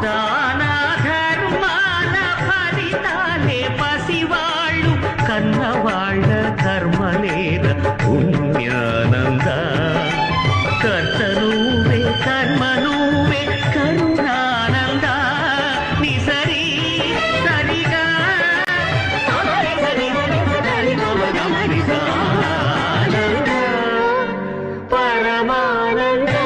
దాన ధర్మాల ఫలితాలే పసివాళ్ళు కన్నవాళ్ళ ధర్మలేర పుణ్యానంద కర్త నువ్వే కర్మ నువ్వే కరుణానంద నిసరి సరిగా పరమానంద